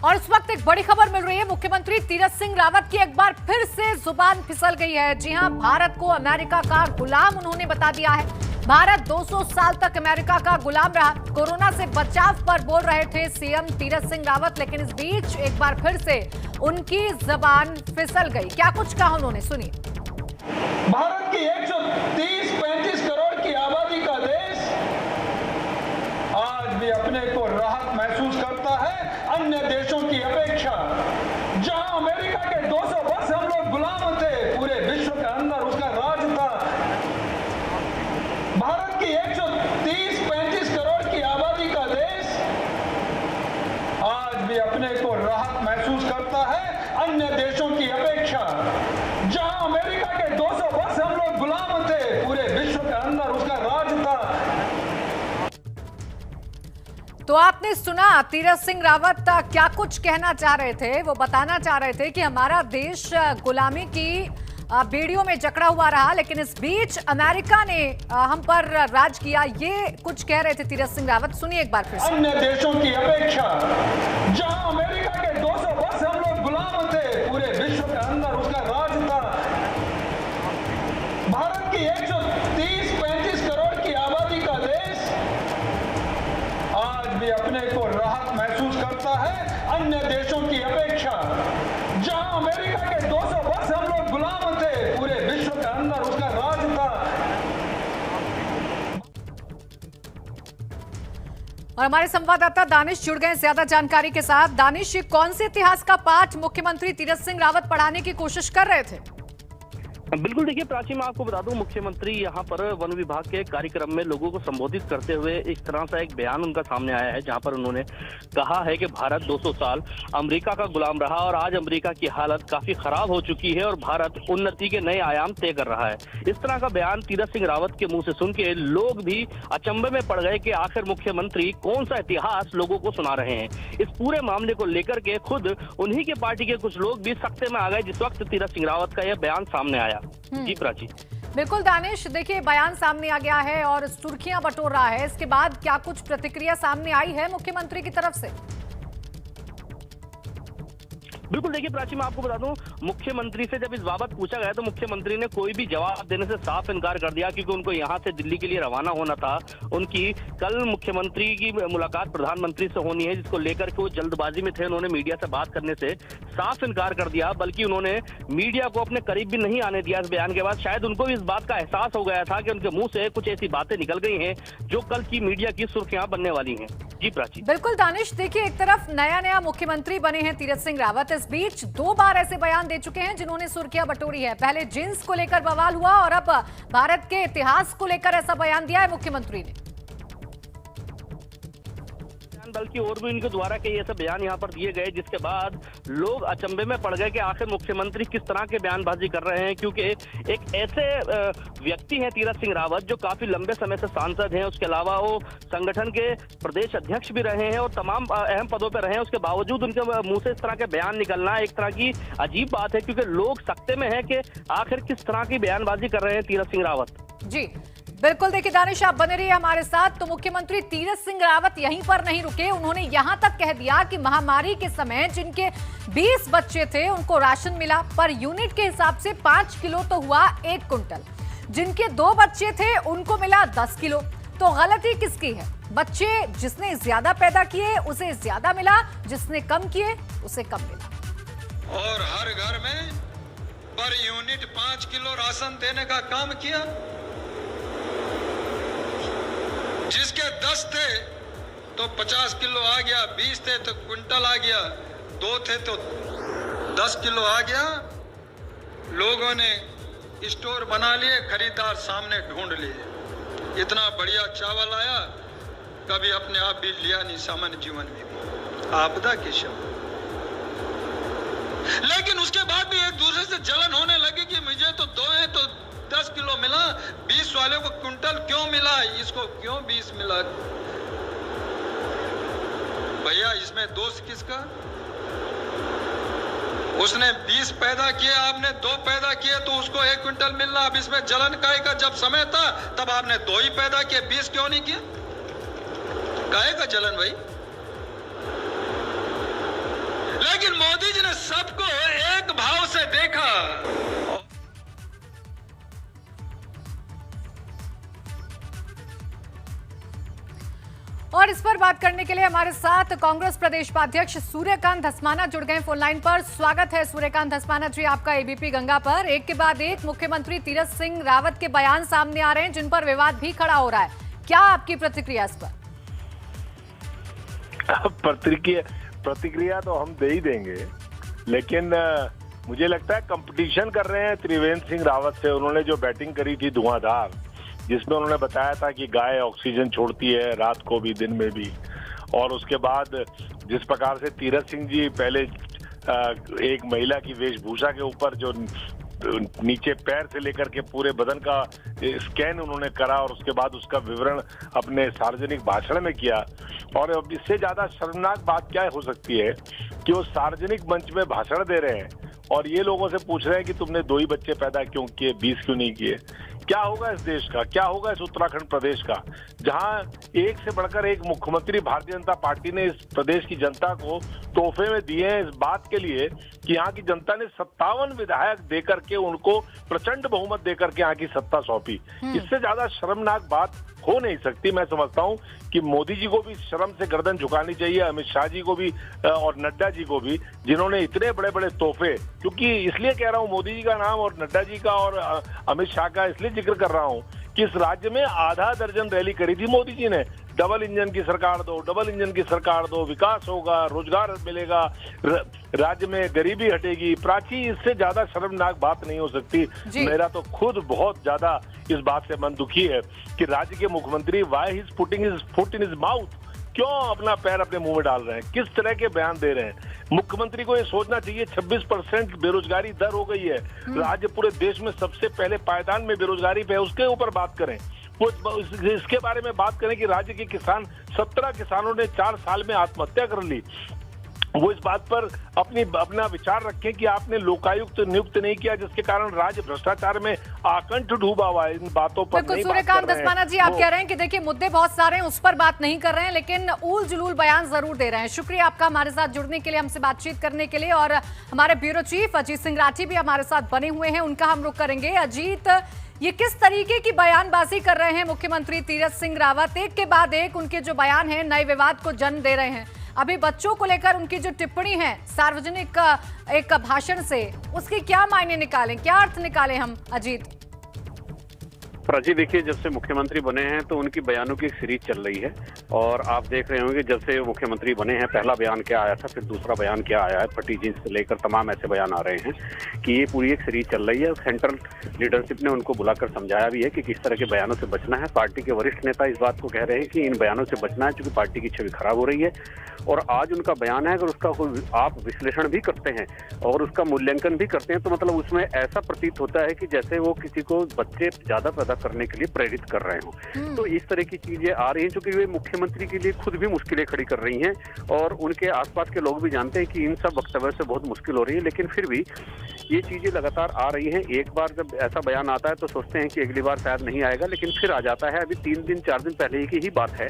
और इस वक्त एक बड़ी खबर मिल रही है। मुख्यमंत्री तीरथ सिंह रावत की एक बार फिर से जुबान फिसल गई है। जी हां, भारत को अमेरिका का गुलाम उन्होंने बता दिया है। भारत 200 साल तक अमेरिका का गुलाम रहा। कोरोना से बचाव पर बोल रहे थे सीएम तीरथ सिंह रावत, लेकिन इस बीच एक बार फिर से उनकी जुबान फिसल गई। क्या कुछ कहा उन्होंने, सुनिए। भारत की 130-135 करोड़ की आबादी का देश आज भी अपने को राहत महसूस करता है अन्य देशों की अपेक्षा। जहां अमेरिका के 200 वर्ष हम लोग गुलाम थे, पूरे विश्व के अंदर उसका राज था। भारत की 130-135 करोड़ की आबादी का देश आज भी अपने को राहत महसूस करता है अन्य देशों की अपेक्षा। जहां अमेरिका के 200 वर्ष हम लोग गुलाम थे, पूरे विश्व के अंदर उसका राज था। तो आपने सुना तीरथ सिंह रावत क्या कुछ कहना चाह रहे थे। वो बताना चाह रहे थे कि हमारा देश गुलामी की बेड़ियों में जकड़ा हुआ रहा, लेकिन इस बीच अमेरिका ने हम पर राज किया। ये कुछ कह रहे थे तीरथ सिंह रावत, सुनिए एक बार फिर से। अन्य देशों की अपेक्षा जहां अमेरिका के 200 वर्ष हम लोग गुलाम थे, पूरे विश्व के अंदर उसका राज था। भारत की 130-135 करोड़ की आबादी का देश आज भी अपने को राहत महसूस करता है अन्य देशों की अपेक्षा। जहां अमेरिका के 200 वर्ष हम लोग गुलाम थे, पूरे विश्व के अंदर उसका राज था। और हमारे संवाददाता दानिश जुड़ गए ज्यादा जानकारी के साथ। दानिश, कौन से इतिहास का पाठ मुख्यमंत्री तीरथ सिंह रावत पढ़ाने की कोशिश कर रहे थे? बिल्कुल, देखिए प्राची, मैं आपको बता दूं, मुख्यमंत्री यहाँ पर वन विभाग के कार्यक्रम में लोगों को संबोधित करते हुए इस तरह से एक बयान उनका सामने आया है, जहाँ पर उन्होंने कहा है कि भारत 200 साल अमेरिका का गुलाम रहा और आज अमेरिका की हालत काफी खराब हो चुकी है और भारत उन्नति के नए आयाम तय कर रहा है। इस तरह का बयान तीरथ सिंह रावत के मुंह से सुन के लोग भी अचंभे में पड़ गए कि आखिर मुख्यमंत्री कौन सा इतिहास लोगों को सुना रहे हैं। इस पूरे मामले को लेकर के खुद उन्हीं के पार्टी के कुछ लोग भी सख्ते में आ गए जिस वक्त तीरथ सिंह रावत का यह बयान सामने आया। जी प्राची। बिल्कुल दानिश, देखिए बयान सामने आ गया है और सुर्खियां बटोर रहा है। इसके बाद क्या कुछ प्रतिक्रिया सामने आई है मुख्यमंत्री की तरफ से? बिल्कुल, देखिए प्राची, मैं आपको बता दूं, मुख्यमंत्री से जब इस बाबत पूछा गया तो मुख्यमंत्री ने कोई भी जवाब देने से साफ इनकार कर दिया, क्योंकि उनको यहां से दिल्ली के लिए रवाना होना था। उनकी कल मुख्यमंत्री की मुलाकात प्रधानमंत्री से होनी है, जिसको लेकर के वो जल्दबाजी में थे। उन्होंने मीडिया से बात करने से साफ इनकार कर दिया, बल्कि उन्होंने मीडिया को अपने करीब भी नहीं आने दिया। इस बयान के बाद शायद उनको भी इस बात का एहसास हो गया था कि उनके मुंह से कुछ ऐसी बातें निकल गई हैं जो कल की मीडिया की सुर्खियां बनने वाली हैं। जी प्राची। बिल्कुल दानिश, देखिए एक तरफ नया मुख्यमंत्री बने हैं तीरथ सिंह रावत, इस बीच 2 बार ऐसे बयान दे चुके हैं जिन्होंने सुर्खियां बटोरी है। पहले जींस को लेकर बवाल हुआ और अब भारत के इतिहास को लेकर ऐसा बयान दिया है मुख्यमंत्री ने। बल्कि और भी इनके द्वारा कई ऐसे बयान यहाँ पर दिए गए जिसके बाद लोग अचंभे में पड़ गए कि आखिर मुख्यमंत्री किस तरह के बयानबाजी कर रहे हैं, क्योंकि एक ऐसे व्यक्ति हैं तीरथ सिंह रावत जो काफी लंबे समय से सांसद हैं। उसके अलावा वो संगठन के प्रदेश अध्यक्ष भी रहे हैं और तमाम अहम पदों पर रहे हैं। उसके बावजूद उनके मुंह से इस तरह के बयान निकलना एक तरह की अजीब बात है, क्योंकि लोग सख्ते में है कि आखिर किस तरह की बयानबाजी कर रहे हैं तीरथ सिंह रावत। जी बिल्कुल, देखिए दानिश, आप बने रहिए हमारे साथ। तो मुख्यमंत्री तीरथ सिंह रावत यहीं पर नहीं रुके, उन्होंने यहां तक कह दिया कि महामारी के समय जिनके 20 बच्चे थे उनको राशन मिला, पर यूनिट के हिसाब से 5 किलो तो हुआ 1 कुंटल। जिनके 2 बच्चे थे उनको मिला 10 किलो। तो गलती किसकी है? बच्चे जिसने ज्यादा पैदा किए उसे ज्यादा मिला, जिसने कम किए उसे कम मिला। और हर घर में पर यूनिट 5 किलो राशन देने का काम किया। जिसके 10 थे तो 50 किलो आ गया, 20 थे तो क्विंटल आ गया, 2 थे तो 10 किलो आ गया। लोगों ने स्टोर बना लिए, खरीदार सामने ढूंढ लिए। इतना बढ़िया चावल आया, कभी अपने आप भी लिया नहीं सामान्य जीवन में भी। आपदा की शब्द। लेकिन उसके बाद भी एक दूसरे से जलन होने लगी कि मुझे तो 2 है तो 10 किलो मिला, 20 वाले को क्विंटल क्यों मिला, इसको क्यों 20 मिला। भैया इसमें दोष किसका? उसने 20 पैदा किए, आपने 2 पैदा किए तो उसको 1 क्विंटल मिलना। अब इसमें जलन काहे का? जब समय था तब आपने 2 ही पैदा किए, 20 क्यों नहीं किए? काहे का जलन भाई? लेकिन मोदी जी ने सबको एक भाव से देखा। और इस पर बात करने के लिए हमारे साथ कांग्रेस प्रदेश उपाध्यक्ष सूर्यकांत धस्माना जुड़ गए फोन लाइन पर। स्वागत है सूर्यकांत धस्माना जी आपका एबीपी गंगा पर। एक के बाद एक मुख्यमंत्री तीरथ सिंह रावत के बयान सामने आ रहे हैं जिन पर विवाद भी खड़ा हो रहा है, क्या आपकी प्रतिक्रिया इस पर? प्रतिक्रिया तो हम दे ही देंगे, लेकिन मुझे लगता है कंपटीशन कर रहे हैं त्रिवेंद्र सिंह रावत से। उन्होंने जो बैटिंग करी थी धुआंधार, जिसमें उन्होंने बताया था कि गाय ऑक्सीजन छोड़ती है रात को भी दिन में भी, और उसके बाद जिस प्रकार से तीरथ सिंह जी पहले एक महिला की वेशभूषा के ऊपर जो नीचे पैर से लेकर के पूरे बदन का स्कैन उन्होंने करा और उसके बाद उसका विवरण अपने सार्वजनिक भाषण में किया। और अब इससे ज्यादा शर्मनाक बात क्या हो सकती है कि वो सार्वजनिक मंच में भाषण दे रहे हैं और ये लोगों से पूछ रहे हैं कि तुमने 2 ही बच्चे पैदा क्यों किए, 20 क्यों नहीं किए। क्या होगा इस देश का, क्या होगा इस उत्तराखंड प्रदेश का, जहां एक से बढ़कर एक मुख्यमंत्री भारतीय जनता पार्टी ने इस प्रदेश की जनता को तोहफे में दिए हैं इस बात के लिए कि यहाँ की जनता ने 57 विधायक देकर के उनको प्रचंड बहुमत देकर के यहाँ की सत्ता सौंपी। इससे ज्यादा शर्मनाक बात हो नहीं सकती। मैं समझता हूं कि मोदी जी को भी शर्म से गर्दन झुकानी चाहिए, अमित शाह जी को भी और नड्डा जी को भी, जिन्होंने इतने बड़े बड़े तोहफे, क्योंकि इसलिए कह रहा हूं मोदी जी का नाम और नड्डा जी का और अमित शाह का इसलिए जिक्र कर रहा हूं कि इस राज्य में आधा दर्जन रैली करी थी मोदी जी ने। डबल इंजन की सरकार दो, डबल इंजन की सरकार दो, विकास होगा, रोजगार मिलेगा, राज्य में गरीबी हटेगी। प्राची, इससे ज्यादा शर्मनाक बात नहीं हो सकती। मेरा तो खुद बहुत ज्यादा इस बात से मन दुखी है कि राज्य के मुख्यमंत्री why he is putting his foot in his mouth, क्यों अपना पैर अपने मुंह में डाल रहे हैं, किस तरह के बयान दे रहे हैं। मुख्यमंत्री को ये सोचना चाहिए 26% बेरोजगारी दर हो गई है, राज्य पूरे देश में सबसे पहले पायदान में बेरोजगारी पे है, उसके ऊपर बात करें। इसके बारे में बात करें कि राज्य के किसान 17 किसानों ने 4 साल में आत्महत्या कर ली। वो इस बात पर अपना विचार रखें कि आपने लोकायुक्त नियुक्त नहीं किया, जिसके कारण राज्य भ्रष्टाचार में आकंठ डूबा हुआ है। इन बातों पर नहीं बात कर रहे हैं। सूर्यकांत धस्माना जी, आप कह रहे हैं कि देखिए मुद्दे बहुत सारे हैं, उस पर बात नहीं कर रहे हैं, लेकिन ऊल जुलूल बयान जरूर दे रहे हैं। शुक्रिया आपका हमारे साथ जुड़ने के लिए, हमसे बातचीत करने के लिए। और हमारे ब्यूरो चीफ अजीत सिंह राठी भी हमारे साथ बने हुए हैं, उनका हम रुख करेंगे। अजीत, ये किस तरीके की बयानबाजी कर रहे हैं मुख्यमंत्री तीरथ सिंह रावत? एक के बाद एक उनके जो बयान है नए विवाद को जन्म दे रहे हैं। अभी बच्चों को लेकर उनकी जो टिप्पणी है सार्वजनिक एक भाषण से, उसके क्या मायने निकालें, क्या अर्थ निकालें हम अजीत? प्राची, देखिए, जब से मुख्यमंत्री बने हैं तो उनकी बयानों की एक सीरीज चल रही है और आप देख रहे होंगे जब से मुख्यमंत्री बने हैं पहला बयान क्या आया था, फिर दूसरा बयान क्या आया है, फटी जींस से लेकर तमाम ऐसे बयान आ रहे हैं कि ये पूरी एक सीरीज चल रही है। सेंट्रल लीडरशिप ने उनको बुलाकर समझाया भी है कि किस तरह के बयानों से बचना है। पार्टी के वरिष्ठ नेता इस बात को कह रहे हैं कि इन बयानों से बचना है क्योंकि पार्टी की छवि खराब हो रही है। और आज उनका बयान है, अगर उसका आप विश्लेषण भी करते हैं और उसका मूल्यांकन भी करते हैं तो मतलब उसमें ऐसा प्रतीत होता है कि जैसे वो किसी को बच्चे ज्यादा पैदा करने के लिए प्रेरित कर रहे हो। तो इस तरह की चीजें आ रही हैं, क्योंकि वे मुख्यमंत्री के लिए खुद भी मुश्किलें खड़ी कर रही हैं और उनके आसपास के लोग भी जानते हैं कि इन सब वक्तव्य से बहुत मुश्किल हो रही है। लेकिन फिर भी ये चीजें लगातार आ रही हैं। एक बार जब ऐसा बयान आता है तो सोचते हैं कि अगली बार शायद नहीं आएगा, लेकिन फिर आ जाता है। अभी 3 दिन 4 दिन पहले की ही बात है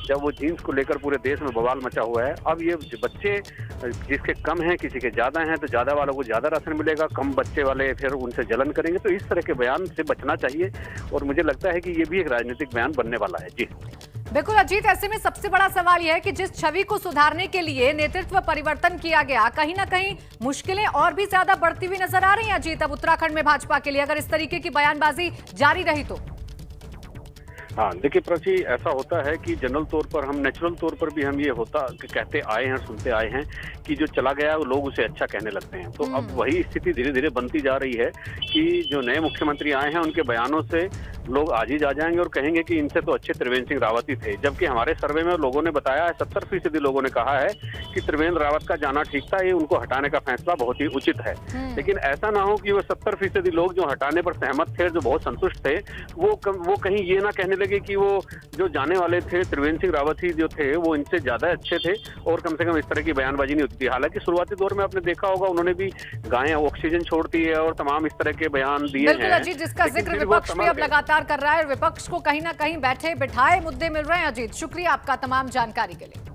जब वो जीन्स को लेकर पूरे देश में बवाल मचा हुआ है। अब ये बच्चे जिसके कम हैं, किसी के ज्यादा हैं, तो ज्यादा वालों को ज्यादा राशन मिलेगा, कम बच्चे वाले फिर उनसे जलन करेंगे। तो इस तरह के बयान से बचना चाहिए और मुझे लगता है कि ये भी एक राजनीतिक बयान बनने वाला है। जी बिल्कुल अजीत, ऐसे में सबसे बड़ा सवाल यह है कि जिस छवि को सुधारने के लिए नेतृत्व परिवर्तन किया गया, कहीं ना कहीं मुश्किलें और भी ज्यादा बढ़ती हुई नजर आ रही हैं अजीत अब उत्तराखंड में भाजपा के लिए, अगर इस तरीके की बयानबाजी जारी रही तो। हाँ, देखिए प्राची, ऐसा होता है कि जनरल तौर पर हम नेचुरल तौर पर भी हम ये होता कि कहते आए हैं, सुनते आए हैं कि जो चला गया वो लोग उसे अच्छा कहने लगते हैं। तो अब वही स्थिति धीरे धीरे बनती जा रही है कि जो नए मुख्यमंत्री आए हैं उनके बयानों से लोग आज ही जा जाएंगे और कहेंगे कि इनसे तो अच्छे त्रिवेंद्र सिंह रावत ही थे। जबकि हमारे सर्वे में लोगों ने बताया है, 70% लोगों ने कहा है कि त्रिवेंद्र रावत का जाना ठीक था, ये उनको हटाने का फैसला बहुत ही उचित है। लेकिन ऐसा ना हो कि वो 70% लोग जो हटाने पर सहमत थे, जो बहुत संतुष्ट थे, वो कहीं ये ना कहने लगे कि वो जो जाने वाले थे त्रिवेंद्र सिंह रावत ही जो थे वो इनसे ज्यादा अच्छे थे और कम से कम इस तरह की बयानबाजी नहीं होती थी। हालांकि शुरुआती दौर में आपने देखा होगा उन्होंने भी गायें ऑक्सीजन छोड़ती है और तमाम इस तरह के बयान दिए हैं। अजीत, जिसका जिक्र विपक्ष भी अब लगातार कर रहा है, विपक्ष को कहीं ना कहीं बैठे बिठाए मुद्दे मिल रहे हैं। अजीत, शुक्रिया आपका तमाम जानकारी के लिए।